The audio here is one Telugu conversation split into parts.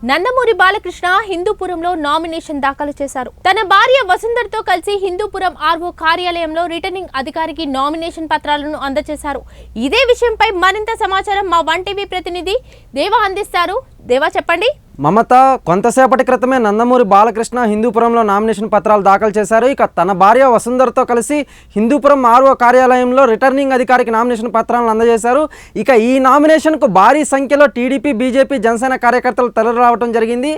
నందమూరి బాలకృష్ణ హిందూపురంలో నామినేషన్ దాఖలు చేశారు. తన భార్య వసుంధరతో కలిసి హిందూపురం ఆర్ఓ కార్యాలయంలో రిటర్నింగ్ అధికారికి నామినేషన్ పత్రాలను అందజేశారు. ఇదే విషయంపై మరింత సమాచారం మా వన్ టీవీ ప్రతినిధి దేవా అందిస్తారు. దేవా, చెప్పండి. మమత కొంతసేపటి క్రితమే నందమూరి బాలకృష్ణ హిందూపురంలో నామినేషన్ పత్రాలు దాఖలు చేశారు. ఇక తన భార్య వసుంధరతో కలిసి హిందూపురం ఆర్ఓ కార్యాలయంలో రిటర్నింగ్ అధికారికి నామినేషన్ పత్రాలను అందజేశారు. ఇక ఈ నామినేషన్కు భారీ సంఖ్యలో టీడీపీ, బీజేపీ, జనసేన కార్యకర్తలు తరలిరావడం జరిగింది.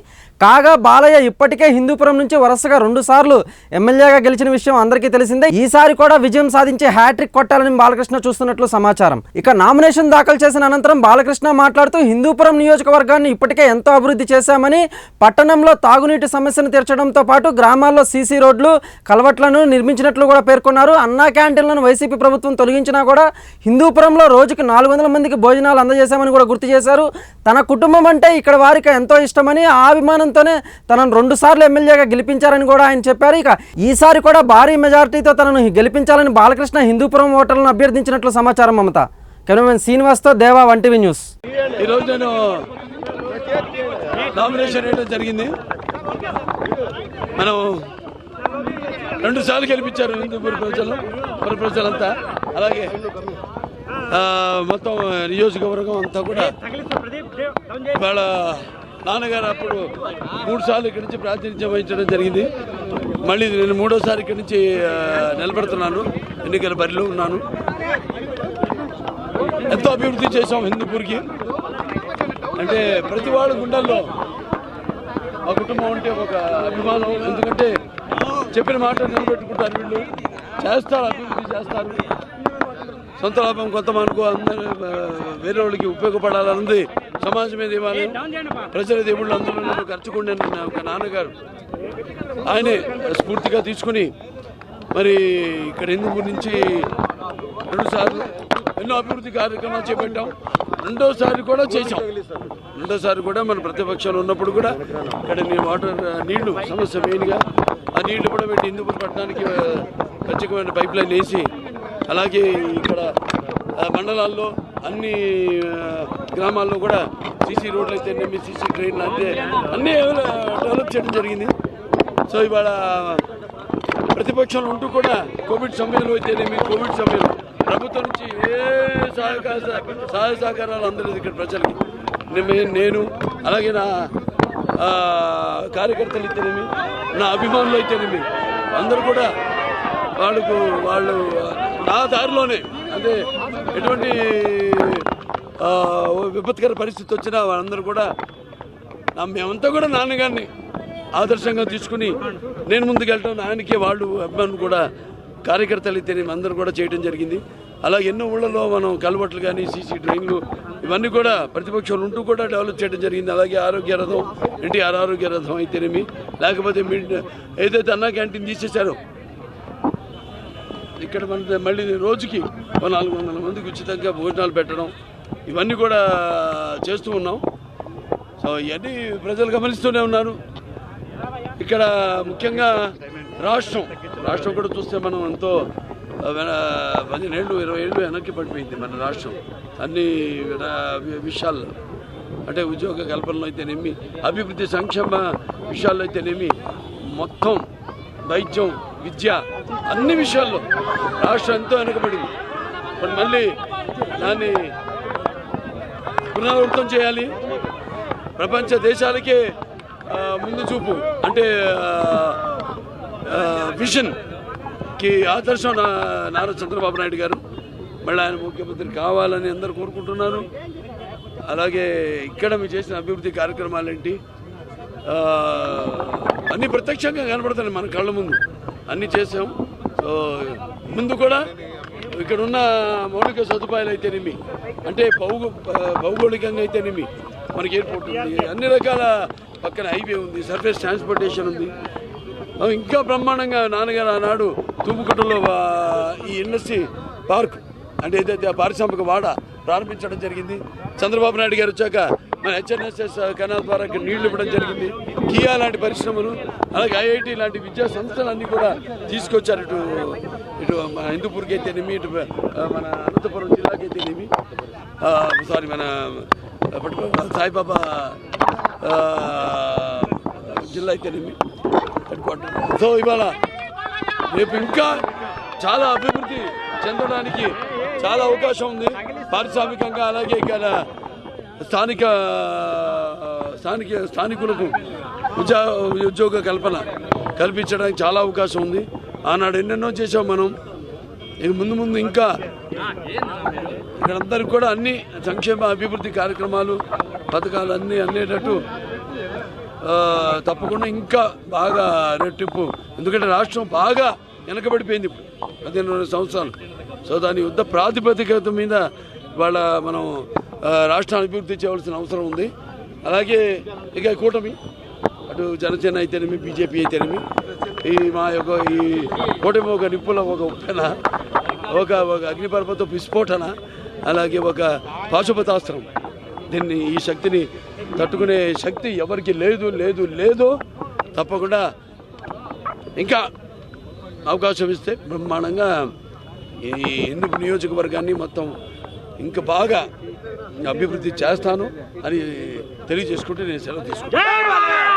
కాగా బాలయ్య ఇప్పటికే హిందూపురం నుంచి వరుసగా 2 సార్లు ఎమ్మెల్యేగా గెలిచిన విషయం అందరికీ తెలిసిందే. ఈసారి కూడా విజయం సాధించి హ్యాట్రిక్ కొట్టాలని బాలకృష్ణ చూస్తున్నట్లు సమాచారం. ఇక నామినేషన్ దాఖలు చేసిన అనంతరం బాలకృష్ణ మాట్లాడుతూ హిందూపురం నియోజకవర్గాన్ని ఇప్పటికే ఎంతో అభివృద్ధి చేశామని, పట్టణంలో తాగునీటి సమస్యను తీర్చడంతో పాటు గ్రామాల్లో సీసీ రోడ్లు, కలవట్లను నిర్మించినట్లు కూడా పేర్కొన్నారు. అన్నా క్యాంటీన్లను వైసీపీ ప్రభుత్వం తొలగించినా కూడా హిందూపురంలో రోజుకు 400 మందికి భోజనాలు అందజేశామని కూడా గుర్తు చేశారు. తన కుటుంబం అంటే ఇక్కడ వారికి ఎంతో ఇష్టమని, ఆ అభిమానంతోనే తనను 2 సార్లు ఎమ్మెల్యేగా గెలిపించారని కూడా ఆయన చెప్పారు. ఇక ఈసారి కూడా భారీ మెజారిటీతో తనను గెలిపించాలని బాలకృష్ణ హిందూపురం ఓటర్లను అభ్యర్థించినట్లు సమాచారం. మమత, కెమెరామెన్ శ్రీనివాస్తో దేవా, వన్ టీవీ న్యూస్. ఈరోజు నేను నామినేషన్ వేయడం జరిగింది. మనం 2 సార్లు గెలిపించారు హిందూపూర్ ప్రజలంతా. అలాగే మొత్తం నియోజకవర్గం అంతా కూడా వాళ్ళ నాన్నగారు అప్పుడు 3 సార్లు ఇక్కడి నుంచి ప్రాతినిధ్యం వహించడం జరిగింది. మళ్ళీ నేను 3వ సారి ఇక్కడి నుంచి నిలబడుతున్నాను, ఎన్నికల బరిలో ఉన్నాను. ఎంతో అభివృద్ధి చేశాం హిందూపూర్కి. అంటే ప్రతి వాళ్ళ గుండెల్లో ఆ కుటుంబం అంటే ఒక అభిమానం. ఎందుకంటే చెప్పిన మాట నిలబెట్టుకుంటారు వీళ్ళు, చేస్తారు, అభివృద్ధి చేస్తారు. సొంత లాభం కొంత మనకు అందరూ వేరే వాళ్ళకి ఉపయోగపడాలన్నది సమాజమే దేవాలయం, ప్రజల దేవుళ్ళు అందరూ నన్ను ఖర్చుకుండే ఒక నాన్నగారు. ఆయనే స్ఫూర్తిగా తీసుకుని మరి ఇక్కడ హిందూపూర్ నుంచి 2 సార్లు ఎన్నో అభివృద్ధి కార్యక్రమాలు చేపట్టాం. 2వ సారి కూడా చేశాం. 2వ సారి కూడా మన ప్రతిపక్షంలో ఉన్నప్పుడు కూడా ఇక్కడ నీళ్లు సమస్య మెయిన్గా, ఆ నీళ్లు కూడా పెట్టి హిందూపూర్ పట్టణానికి ప్రత్యేకమైన పైప్ లైన్ వేసి, అలాగే ఇక్కడ మండలాల్లో అన్ని గ్రామాల్లో కూడా సీసీ రోడ్లు అయితే సీసీ ట్రైన్లు అంటే అన్నీ డెవలప్ చేయడం జరిగింది. సో ఇవాళ ప్రతిపక్షంలో ఉంటూ కూడా కోవిడ్ సమయంలో అయితేనేమి, కోవిడ్ సమయంలో ప్రభుత్వం నుంచి ఏ సహాయ సహకారాలు అందలేదు ఇక్కడ ప్రజలకి. నేను అలాగే నా కార్యకర్తలు అయితేనేమి, నా అభిమానులు అయితేనేమి, అందరూ కూడా వాళ్ళు నా దారిలోనే, అంటే ఎటువంటి విపత్కర పరిస్థితి వచ్చినా వాళ్ళందరూ కూడా మేమంతా కూడా నాన్నగారిని ఆదర్శంగా తీసుకుని నేను ముందుకెళ్ళటం, ఆయనకే వాళ్ళు అభిమానులు కూడా కార్యకర్తలు అయితేనేమి అందరూ కూడా చేయడం జరిగింది. అలాగే ఎన్నో ఊళ్ళలో మనం కలవట్లు కానీ, సీసీ డ్రైన్లు ఇవన్నీ కూడా ప్రతిపక్షాలు ఉంటూ కూడా డెవలప్ చేయడం జరిగింది. అలాగే ఆరోగ్య రథం, ఎన్టీఆర్ ఆరోగ్య రథం అయితేనేమి, లేకపోతే ఏదైతే అన్నా క్యాంటీన్ తీసేశారో ఇక్కడ మన మళ్ళీ రోజుకి 400 మందికి ఉచితంగా భోజనాలు పెట్టడం, ఇవన్నీ కూడా చేస్తూ ఉన్నాం. సో ఇవన్నీ ప్రజలు గమనిస్తూనే ఉన్నారు. ఇక్కడ ముఖ్యంగా రాష్ట్రం కూడా చూస్తే మనం ఎంతో 15 ఏళ్ళు 20 ఏళ్ళు వెనక్కి పడిపోయింది మన రాష్ట్రం అన్ని విషయాల్లో. అంటే ఉద్యోగ కల్పనలో అయితేనేమి, అభివృద్ధి సంక్షేమ విషయాల్లో అయితేనేమి, మొత్తం వైద్యం, విద్య, అన్ని విషయాల్లో రాష్ట్రం ఎంతో వెనకబడింది. మరి మళ్ళీ దాన్ని పునరావృతం చేయాలి. ప్రపంచ దేశాలకే ముందు చూపు, అంటే విజన్కి ఆదర్శం నారా చంద్రబాబు నాయుడు గారు. మళ్ళీ ఆయన ముఖ్యమంత్రి కావాలని అందరూ కోరుకుంటున్నారు. అలాగే ఇక్కడ మీరు చేసిన అభివృద్ధి కార్యక్రమాలేంటి అన్నీ ప్రత్యక్షంగా కనబడుతున్నాయి మన కళ్ళ ముందు, అన్నీ చేసాం. సో ముందు కూడా ఇక్కడ ఉన్న మౌలిక సదుపాయాలు అయితేనేమి, అంటే భౌగోళికంగా అయితేనేమి, మనకి ఎయిర్పోర్ట్ ఉంది, అన్ని రకాల పక్కన హైవే ఉంది, సర్ఫేస్ ట్రాన్స్పోర్టేషన్ ఉంది. ఇంకా బ్రహ్మాండంగా నాన్నగారు ఆనాడు తూపుకట్టులో ఈ ఇండస్ట్రీ పార్క్, అంటే ఏదైతే పారిశ్రామిక వాడ ప్రారంభించడం జరిగింది. చంద్రబాబు నాయుడు గారు వచ్చాక మన హెచ్ఎన్ఎస్ఎస్ కెనాల్ ద్వారా ఇక్కడ నీళ్లు ఇవ్వడం జరిగింది. కియా లాంటి పరిశ్రమలు, అలాగే ఐఐటి లాంటి విద్యా సంస్థలన్నీ కూడా తీసుకొచ్చారు ఇటు మన హిందూపూర్కి అయితేనేమి, ఇటు మన అనంతపురం జిల్లాకి అయితేనేమి, మన సాయిబాబా జిల్లా అయితేనేమి హెడ్ క్వార్టర్. సో ఇవాళ రేపు ఇంకా చాలా అభివృద్ధి చెందడానికి చాలా అవకాశం ఉంది పారిశ్రామికంగా. అలాగే ఇక్కడ స్థానికులకు ఉద్యోగ కల్పన కల్పించడానికి చాలా అవకాశం ఉంది. ఆనాడు ఎన్నెన్నో చేసాం మనం. ఇక ముందు ఇంకా ఇక్కడందరికి కూడా అన్ని సంక్షేమ అభివృద్ధి కార్యక్రమాలు పథకాలు అన్నీ అందేటట్టు తప్పకుండా ఇంకా బాగా రెట్టింపు. ఎందుకంటే రాష్ట్రం బాగా వెనకబడిపోయింది ఇప్పుడు 15 సంవత్సరాలు. సో దాని యుద్ధ ప్రాతిపదికత మీద వాళ్ళ మనం రాష్ట్రాన్ని అభివృద్ధి చేయవలసిన అవసరం ఉంది. అలాగే ఇక కూటమి అటు జనసేన అయితేనేమి బీజేపీ అయితేనేమి మా యొక్క ఈ కూటమి ఒక నిప్పుల ఒక ఉప్పెన, ఒక అగ్నిపర్వత విస్ఫోటన, అలాగే ఒక పాశుపతాస్త్రం. దీన్ని ఈ శక్తిని తట్టుకునే శక్తి ఎవరికి లేదు. తప్పకుండా ఇంకా అవకాశం ఇస్తే బ్రహ్మాండంగా ఈ హిందూ నియోజకవర్గాన్ని మొత్తం ఇంకా బాగా అభివృద్ధి చేస్తాను అని తెలియజేసుకుంటే నేను సెలవు తీసుకుంటాను.